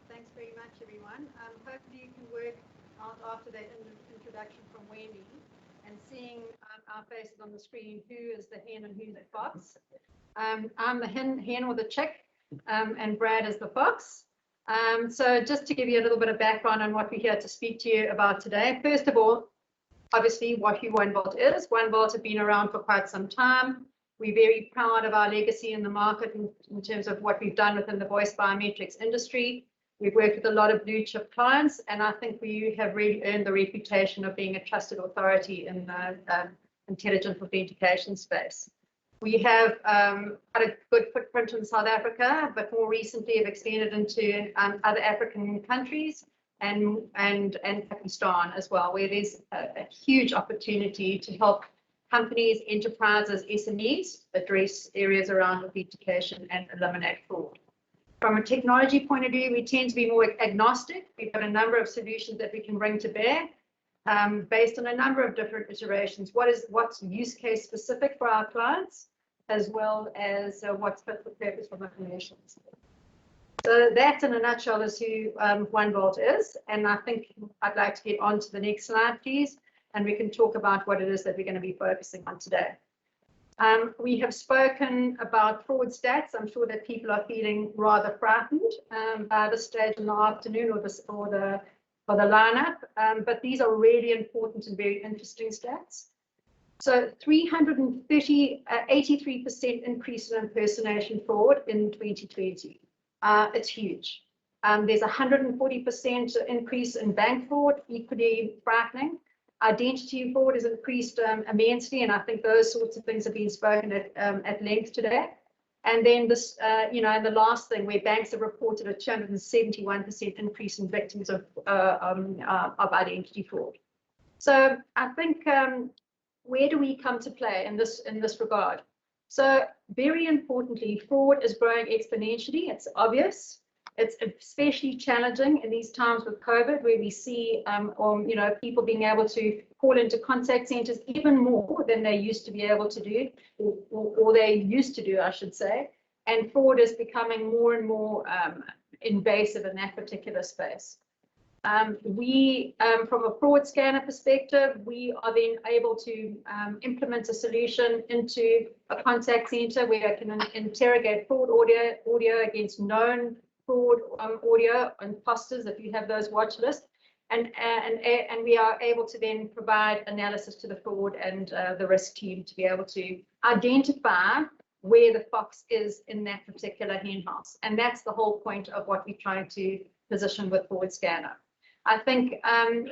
Thanks very much, everyone. Hopefully you can work out after that introduction from Wendy and seeing our faces on the screen, who is the hen and who's the fox. I'm the hen or the chick, and Brad is the fox. So just to give you a little bit of background on what we're here to speak to you about today. First of all, obviously what who OneVault is. OneVault have been around for quite some time. We're very proud of our legacy in the market in terms of what we've done within the voice biometrics industry. We've worked with a lot of blue chip clients, and I think we have really earned the reputation of being a trusted authority in the intelligent authentication space. We have had a good footprint in South Africa, but more recently have expanded into other African countries and Pakistan as well, where there's a huge opportunity to help companies, enterprises, SMEs address areas around authentication and eliminate fraud. From a technology point of view, we tend to be more agnostic. We've got a number of solutions that we can bring to bear based on a number of different iterations. What's use case specific for our clients, as well as what's fit for purpose from a commercial perspective. So that, in a nutshell, is who OneVault is. And I think I'd like to get on to the next slide, please, and we can talk about what it is that we're going to be focusing on today. We have spoken about fraud stats. I'm sure that people are feeling rather frightened by this stage in the afternoon or the lineup, but these are really important and very interesting stats. So 83% increase in impersonation fraud in 2020. It's huge. There's 140% increase in bank fraud, equally frightening. Identity fraud has increased immensely, and I think those sorts of things have been spoken at length today. And then this, and the last thing, where banks have reported a 271% increase in victims of identity fraud. So I think where do we come to play in this regard? So very importantly, fraud is growing exponentially. It's obvious. It's especially challenging in these times with COVID, where we see, people being able to call into contact centers even more than they used to be able to do, or they used to do, I should say. And fraud is becoming more and more invasive in that particular space. From a fraud scanner perspective, we are then able to implement a solution into a contact center where I can interrogate fraud audio against known fraud audio imposters, if you have those watch lists, and we are able to then provide analysis to the fraud and the risk team to be able to identify where the fox is in that particular hen house. And that's the whole point of what we're trying to position with Fraud Scanner. I think a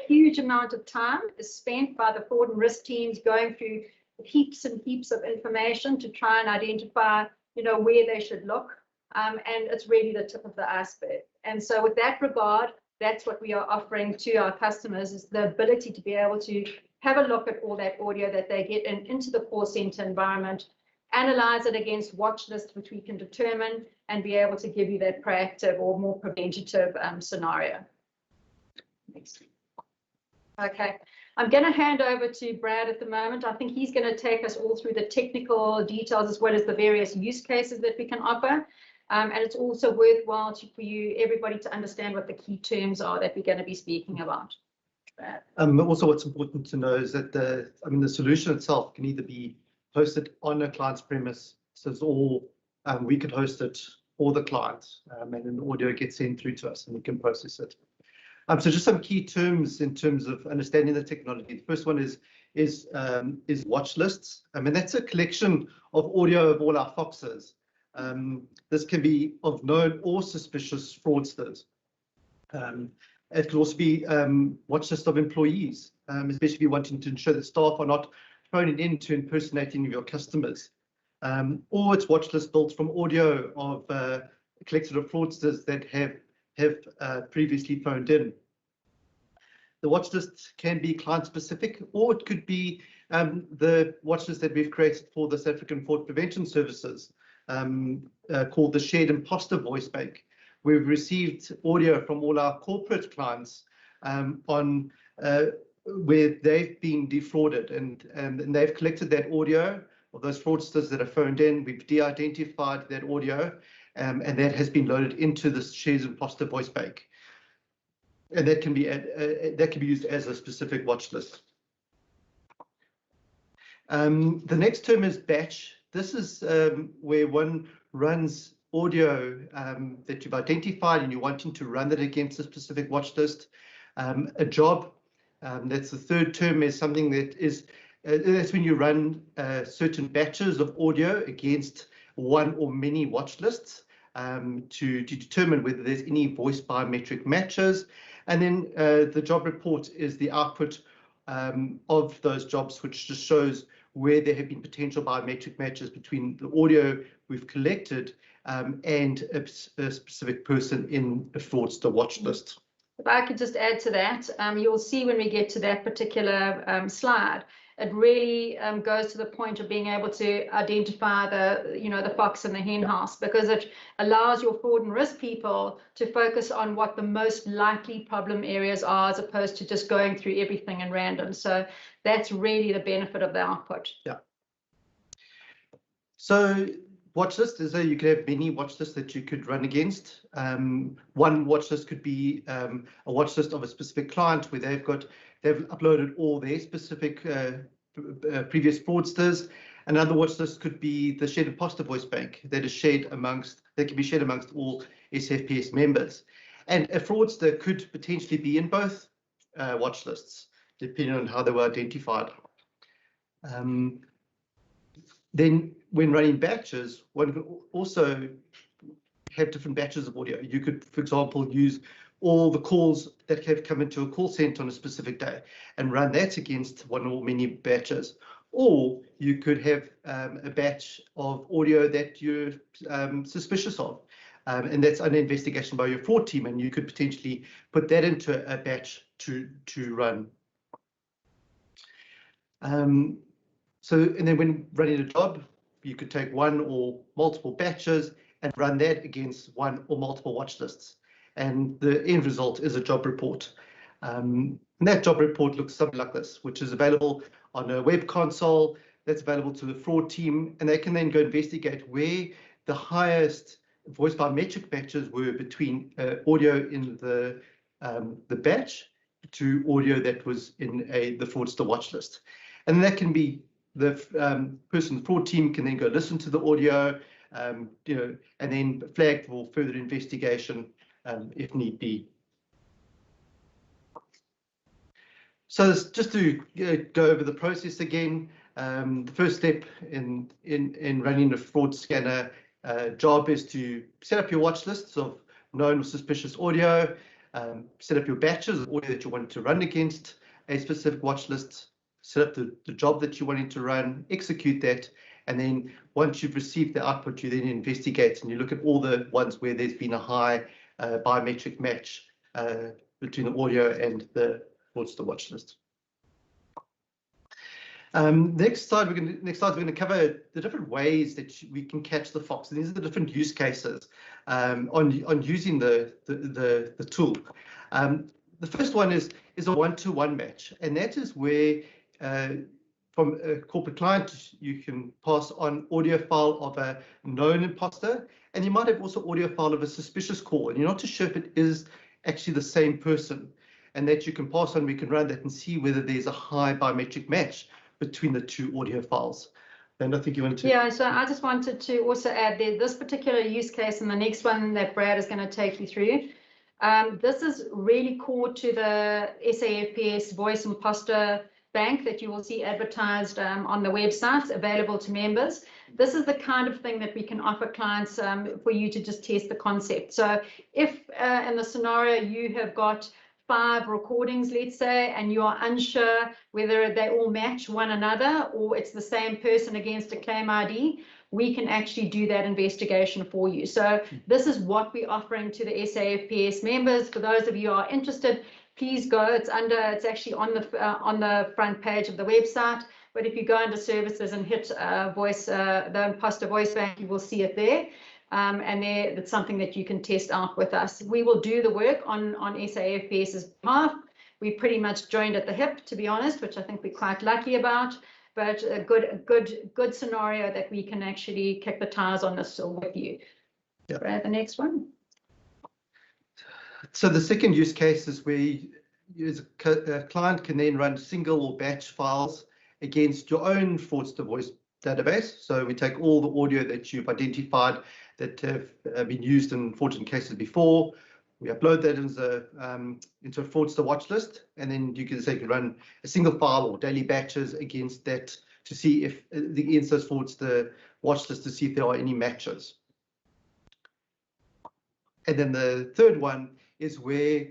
huge amount of time is spent by the fraud and risk teams going through heaps and heaps of information to try and identify, where they should look. And it's really the tip of the iceberg. And so with that regard, that's what we are offering to our customers, is the ability to be able to have a look at all that audio that they get into the call center environment, analyze it against watch lists, which we can determine, and be able to give you that proactive or more preventative scenario. Next. Okay, I'm going to hand over to Brad at the moment. I think he's going to take us all through the technical details as well as the various use cases that we can offer. And it's also worthwhile for you, everybody, to understand what the key terms are that we're going to be speaking about. Brad. Also, what's important to know is that the solution itself can either be hosted on a client's premise, so it's all we could host it for the client, and then the audio gets sent through to us, and we can process it. So just some key terms in terms of understanding the technology. The first one is watch lists. I mean, that's a collection of audio of all our foxes. This can be of known or suspicious fraudsters. It could also be watch list of employees, especially if you're wanting to ensure that staff are not phoning in to impersonate any of your customers. Or it's watch list built from audio of collected of fraudsters that have previously phoned in. The watch list can be client specific, or it could be the watch list that we've created for the South African Fraud Prevention Services, called the Shared Imposter Voice Bank. We've received audio from all our corporate clients on where they've been defrauded, and they've collected that audio of those fraudsters that have phoned in. We've de-identified that audio, and that has been loaded into the Shared Imposter Voice Bank, and that can be used as a specific watch list. The next term is batch. This is where one runs audio that you've identified and you're wanting to run that against a specific watch list. A job, that's the third term, is something that is that's when you run certain batches of audio against one or many watch lists to determine whether there's any voice biometric matches. And then the job report is the output of those jobs, which just shows where there have been potential biometric matches between the audio we've collected and a specific person in a fraudster watch list. If I could just add to that, you'll see when we get to that particular slide, it really goes to the point of being able to identify the fox and the hen house, because it allows your fraud and risk people to focus on what the most likely problem areas are, as opposed to just going through everything in random. So that's really the benefit of the output. Yeah. So watch list is you could have many watch lists that you could run against. One watch list could be a watch list of a specific client where they've uploaded all their specific previous fraudsters. Another watch list could be the Shared Imposter Voice Bank that can be shared amongst all SAFPS members. And a fraudster could potentially be in both watch lists, depending on how they were identified. Then when running batches, one could also have different batches of audio. You could, for example, use all the calls that have come into a call center on a specific day and run that against one or many batches. Or you could have a batch of audio that you're suspicious of, and that's under investigation by your fraud team, and you could potentially put that into a batch to run. And then when running a job, you could take one or multiple batches and run that against one or multiple watch lists. And the end result is a job report. And that job report looks something like this, which is available on a web console that's available to the fraud team. And they can then go investigate where the highest voice biometric matches were between audio in the batch to audio that was in the fraudster watch list. And that can be the the fraud team can then go listen to the audio, and then flag for further investigation if need be. So just to go over the process again, the first step in running a fraud scanner job is to set up your watch lists of known or suspicious audio, set up your batches of audio that you want to run against a specific watch list, set up the job that you're wanting to run, execute that, and then once you've received the output, you then investigate and you look at all the ones where there's been a high biometric match between the audio and the fraudster watch list. Next slide, we're going to cover the different ways that we can catch the fox. And these are the different use cases on using the tool. the first one is a one-to-one match, and that is where from a corporate client you can pass on audio file of a known imposter, and you might have also audio file of a suspicious call, and you're not too sure if it is actually the same person, and that you can pass on. We can run that and see whether there's a high biometric match between the two audio files. And I think you wanted to. Yeah, so I just wanted to also add that this particular use case and the next one that Brad is going to take you through, this is really core to the SAFPS voice imposter bank that you will see advertised on the websites available to members. This is the kind of thing that we can offer clients for you to just test the concept. So if in the scenario you have got 5 recordings, let's say, and you are unsure whether they all match one another or it's the same person against a claim ID, we can actually do that investigation for you. So this is what we're offering to the SAFPS members. For those of you who are interested, please go. It's actually on the front page of the website. But if you go under services and hit the imposter voice bank, you will see it there. And that's something that you can test out with us. We will do the work on SAFPS's behalf. We pretty much joined at the hip, to be honest, which I think we're quite lucky about. But a good scenario that we can actually kick the tires on this with you. Yeah. Brad, the next one. So the second use case is where a client can then run single or batch files against your own fraudster voice database. So we take all the audio that you've identified that have been used in fraudulent cases before. We upload that into a fraudster watch list, and then you can say you can run a single file or daily batches against that to see if against those fraudster watch list to see if there are any matches. And then the third one is where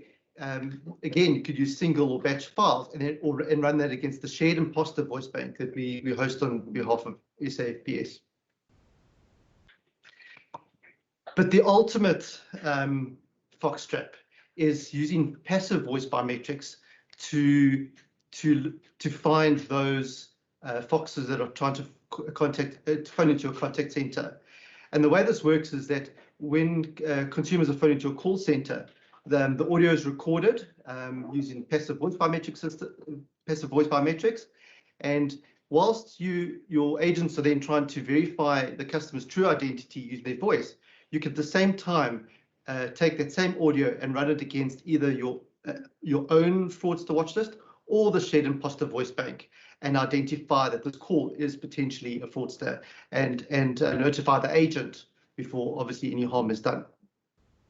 again you could use single or batch files and run that against the shared imposter voice bank that we host on behalf of SAFPS. But the ultimate foxtrap is using passive voice biometrics to find those foxes that are trying to phone into your contact center. And the way this works is that when consumers are phoning into your call center, the audio is recorded using passive voice biometrics, and whilst your agents are then trying to verify the customer's true identity using their voice, you can at the same time take that same audio and run it against either your own fraudster watch list or the shared imposter voice bank, and identify that this call is potentially a fraudster, and notify the agent before obviously any harm is done.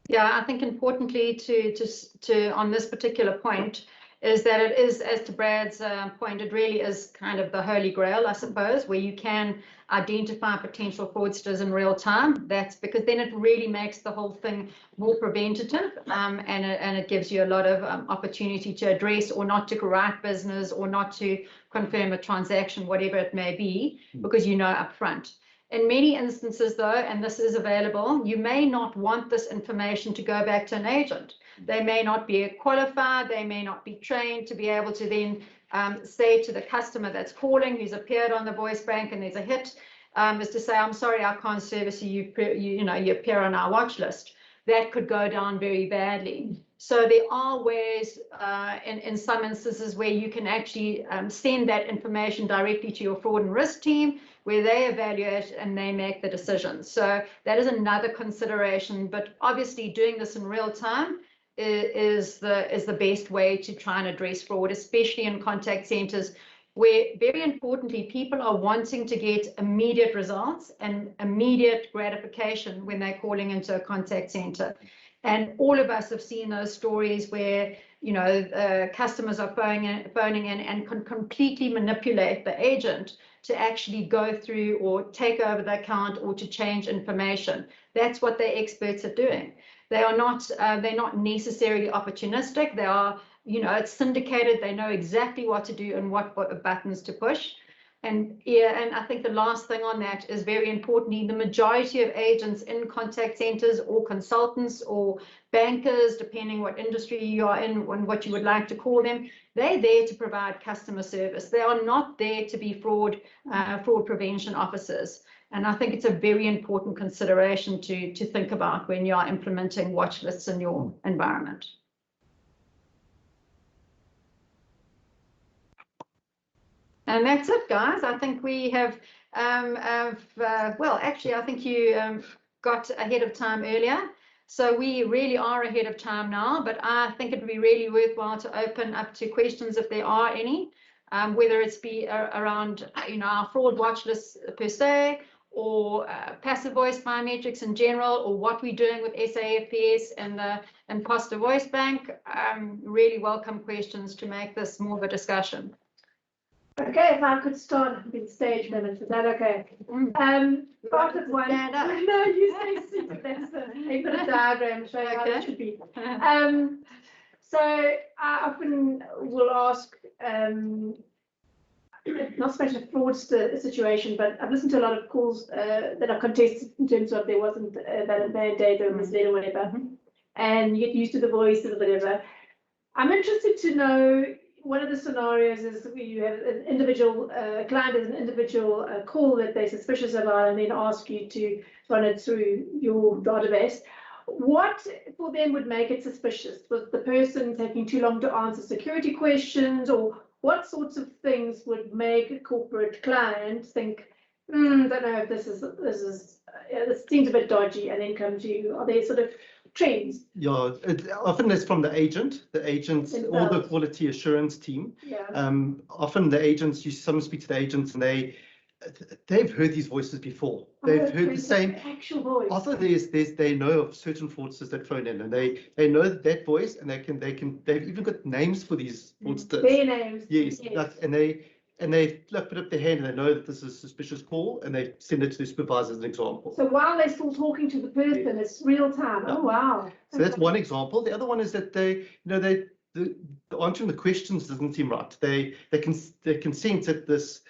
Yeah, I think importantly to on this particular point is that it is, as to Brad's point, it really is kind of the holy grail, I suppose, where you can identify potential fraudsters in real time. That's because then it really makes the whole thing more preventative, and it gives you a lot of opportunity to address or not to write business or not to confirm a transaction, whatever it may be, because you know upfront. In many instances, though, and this is available, you may not want this information to go back to an agent. They may not be qualified, they may not be trained to be able to then say to the customer that's calling, who's appeared on the voice bank and there's a hit, is to say, I'm sorry, I can't service you, you appear on our watch list. That could go down very badly. So there are ways in some instances where you can actually send that information directly to your fraud and risk team, where they evaluate and they make the decisions. So that is another consideration, but obviously doing this in real time is the best way to try and address fraud, especially in contact centers, where very importantly, people are wanting to get immediate results and immediate gratification when they're calling into a contact center. And all of us have seen those stories where, customers are phoning in and can completely manipulate the agent to actually go through or take over the account or to change information. That's what they're experts at doing. They're not necessarily opportunistic. They are, it's syndicated. They know exactly what to do and what buttons to push. And I think the last thing on that is very importantly, the majority of agents in contact centers or consultants or bankers, depending what industry you are in and what you would like to call them, they're there to provide customer service. They are not there to be fraud prevention officers. And I think it's a very important consideration to think about when you are implementing watch lists in your environment. And that's it, guys. I think we have, well, actually, I think you got ahead of time earlier. So we really are ahead of time now, but I think it would be really worthwhile to open up to questions if there are any, whether it's be around, our fraud watch list per se, or passive voice biometrics in general, or what we're doing with SAFPS and the Imposter Voice Bank. Really welcome questions to make this more of a discussion. Okay, if I could start with stage minutes, is that okay? Part of one. No, you say sit. That's a bit of diagram showing how that should be. So I often will ask, not so much a fraudster situation, but I've listened to a lot of calls that are contested in terms of there wasn't a valid mandate or misled or whatever, and you get used to the voice or whatever. I'm interested to know. One of the scenarios is where you have an individual client as an individual call that they're suspicious about and then ask you to run it through your database. What for them would make it suspicious? Was the person taking too long to answer security questions, or what sorts of things would make a corporate client think, don't know if this seems a bit dodgy, and then come to you? Are there sort of trends? Yeah, often it's from the agent or the quality assurance team. Yeah. Often the agents, you sometimes speak to the agents and they've heard these voices before. They've heard the same actual voice. Often they know of certain fraudsters that phone in, and they know that voice, and they've even got names for these fraudsters. Their names. Yes. And they put up their hand and they know that this is a suspicious call, and they send it to the supervisor as an example. So while they're still talking to the person, it's real time. Yeah. Oh wow! So that's one example. The other one is that they answering the questions doesn't seem right. They can sense that this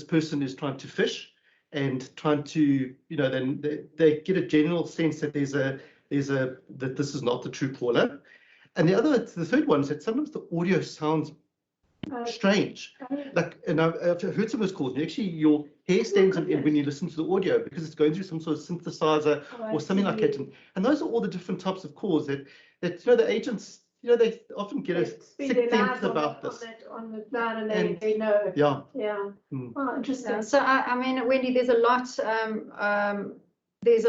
person is trying to fish and trying to, then they get a general sense that that this is not the true caller. And the third one is that sometimes the audio sounds strange. And I've heard some of those calls, and actually your hair stands on end when you listen to the audio because it's going through some sort of synthesizer or something like that. And those are all the different types of calls that the agents, they often get a sick sense about this. On the plan, and they know. Yeah. Yeah. Oh, interesting. Yeah. So I mean, Wendy, there's a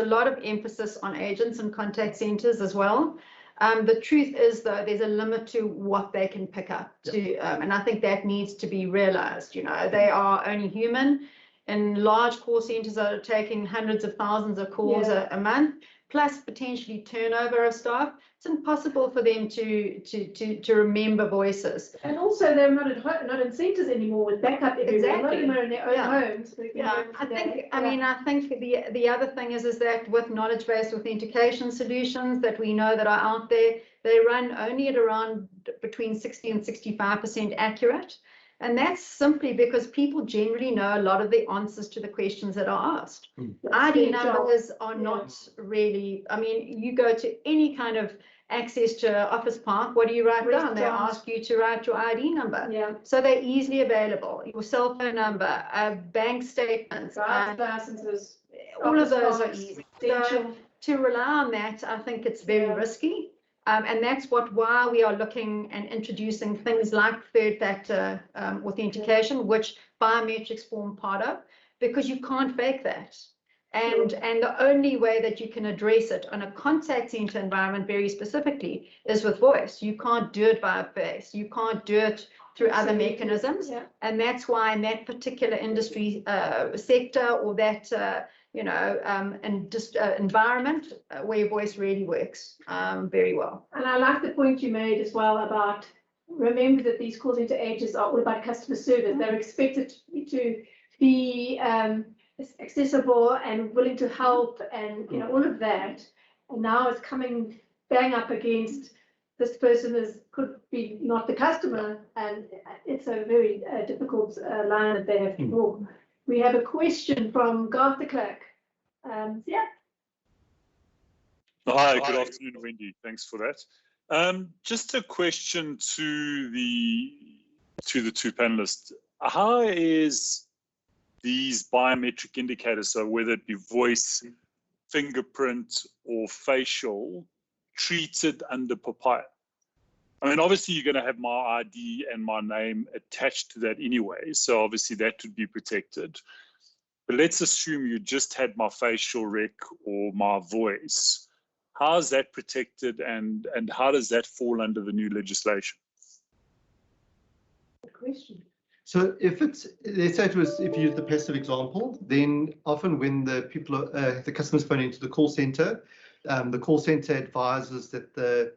lot of emphasis on agents and contact centers as well. The truth is, though, there's a limit to what they can pick up and I think that needs to be realized. They are only human, and large call centers are taking hundreds of thousands of calls a month, plus potentially turnover of staff. It's impossible for them to remember voices. And also, they're not in centers anymore with backup everywhere. A lot of them are in their own homes. I think the other thing is that with knowledge-based authentication solutions that we know that are out there, they run only at around between 60 and 65% accurate. And that's simply because people generally know a lot of the answers to the questions that are asked. ID numbers are not really, you go to any kind of access to Office Park, what do you write down? They ask you to write your ID number. Yeah. So they're easily available. Your cell phone number, bank statements, licenses, all of those are easy. So to rely on that, I think it's very risky. And that's why we are looking and introducing things like third factor authentication, which biometrics form part of, because you can't fake that. And the only way that you can address it on a contact center environment very specifically is with voice. You can't do it via face. You can't do it through other mechanisms. Yeah. And that's why in that particular industry sector or that environment where voice really works very well. And I like the point you made as well about, remember that these call center agents are all about customer service. They're expected to be accessible and willing to help, and all of that. And now it's coming bang up against this person could be not the customer, and it's a very difficult line that they have to walk. We have a question from Garth de Klerk. Yeah. Hi, good afternoon, Wendy. Thanks for that. Just a question to the two panelists. How is these biometric indicators, so whether it be voice, fingerprint, or facial, treated under POPIA? I mean, obviously you're going to have my ID and my name attached to that anyway. So obviously that would be protected. But let's assume you just had my facial rec or my voice. How is that protected, and how does that fall under the new legislation? Good question. So if it's, let's say it was, if you use the passive example, then often when the people, the customers phone into the call center advises that the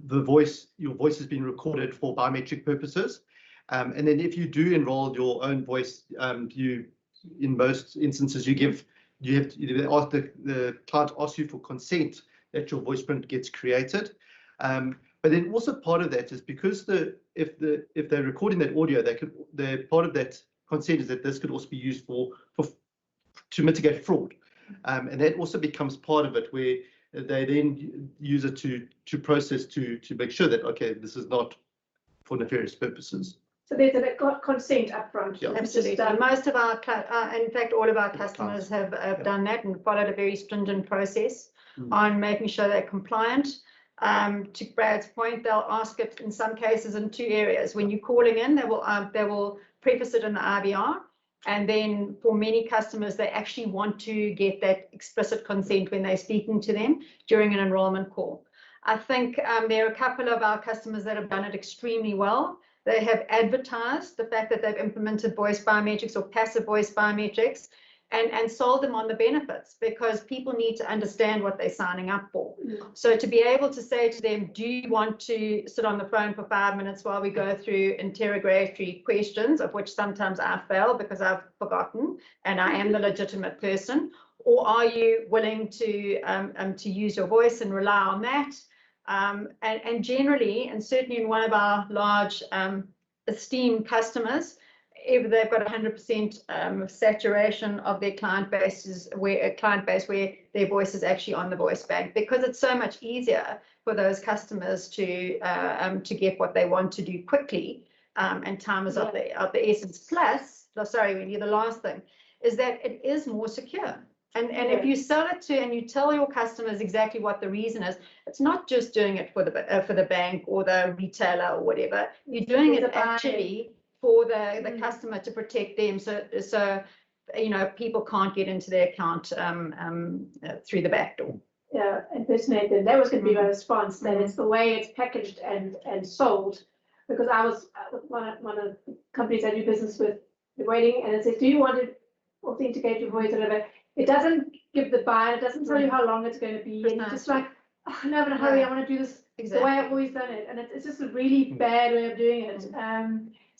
voice, your voice has been recorded for biometric purposes. And then if you do enroll your own voice, in most instances, the client asks you for consent that your voice print gets created. But then also part of that is because if they're recording that audio, part of that consent is that this could also be used to mitigate fraud. And that also becomes part of it, where they then use it to process to make sure that, okay, this is not for nefarious purposes. So there's a consent upfront. Yeah. Absolutely. Most of our, in fact, all of our customers have done that and followed a very stringent process on making sure they're compliant. To Brad's point, they'll ask it in some cases in two areas. When you're calling in, they will preface it in the IBR. And then for many customers, they actually want to get that explicit consent when they're speaking to them during an enrollment call. I think there are a couple of our customers that have done it extremely well. They have advertised the fact that they've implemented voice biometrics or passive voice biometrics and sold them on the benefits, because people need to understand what they're signing up for. So to be able to say to them, do you want to sit on the phone for 5 minutes while we go through interrogatory questions, of which sometimes I fail because I've forgotten and I am the legitimate person, or are you willing to use your voice and rely on that? And generally, and certainly in one of our large esteemed customers, if they've got 100% saturation of their client base, where their voice is actually on the voice bank, because it's so much easier for those customers to get what they want to do quickly, and time is of the essence. Plus, sorry, Wendy, the last thing is that it is more secure. And if you sell it to and you tell your customers exactly what the reason is, it's not just doing it for the bank or the retailer or whatever. You're doing it actually for the customer, to protect them, so you know, people can't get into their account through the back door. Yeah, impersonate them. That was going to be my response. That it's the way it's packaged and sold. Because I was one of the companies I do business with, waiting, and it says, "Do you want to authenticate your voice?" or whatever. It doesn't give the buy. It doesn't tell you how long it's going to be. And it's just like, oh, no, but hurry! I want to do this the way I've always done it, and it's just a really bad way of doing it.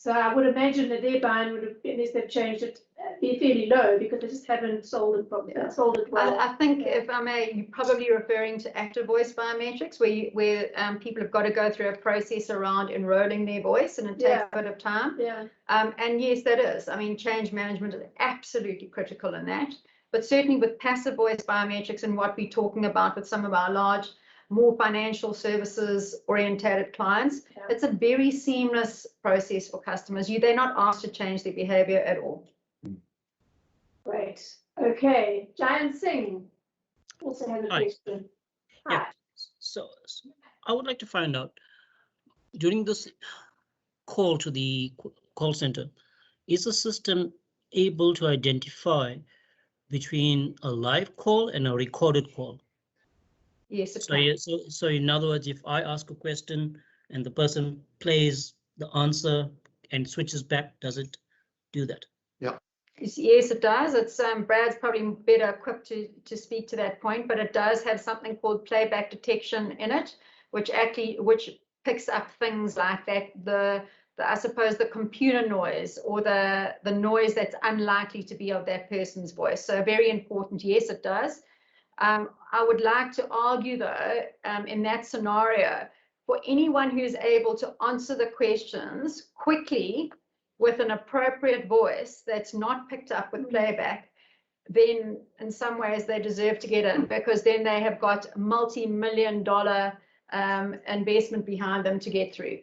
So I would imagine that their buy-in would have, unless they've changed it, be fairly low, because they just haven't sold it properly. Sold it well. I think, if I may, you're probably referring to active voice biometrics, where people have got to go through a process around enrolling their voice, and it takes a bit of time. And yes, that is. I mean, change management is absolutely critical in that. But certainly with passive voice biometrics and what we're talking about with some of our large, more financial services orientated clients, it's a very seamless process for customers. They're not asked to change their behavior at all. Great. Okay. Giant Singh also has a question. Hi. Yeah. So I would like to find out, during this call to the call center, is the system able to identify between a live call and a recorded call? Yes, it can. So in other words, if I ask a question and the person plays the answer and switches back, does it do that? Yeah. Yes, it does. It's Brad's probably better equipped to speak to that point, but it does have something called playback detection in it, which picks up things like that, I suppose the computer noise or the noise that's unlikely to be of that person's voice. So very important. Yes, it does. I would like to argue, though, in that scenario, for anyone who's able to answer the questions quickly with an appropriate voice that's not picked up with playback, then in some ways they deserve to get in, because then they have got multi-million-dollar investment behind them to get through.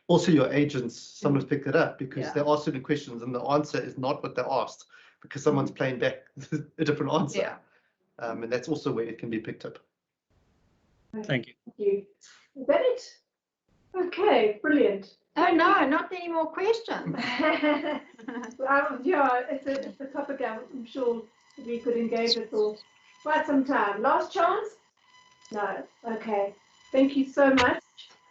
Also, your agents sometimes pick it up because they ask certain questions and the answer is not what they asked, because someone's playing back a different answer. And that's also where it can be picked up. Thank you. Thank you. Is that it? Okay, brilliant. Oh, no, not any more questions. Yeah, it's a topic I'm sure we could engage with for quite some time. Last chance? No. Okay. Thank you so much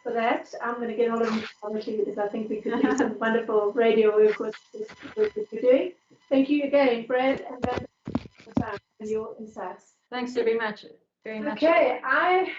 for that. I'm going to get all of you obviously because I think we could do some wonderful radio work with this work that you're doing. Thank you again, Brad and Vanda, for your time and your insights. Thanks very much. Very much. Okay, I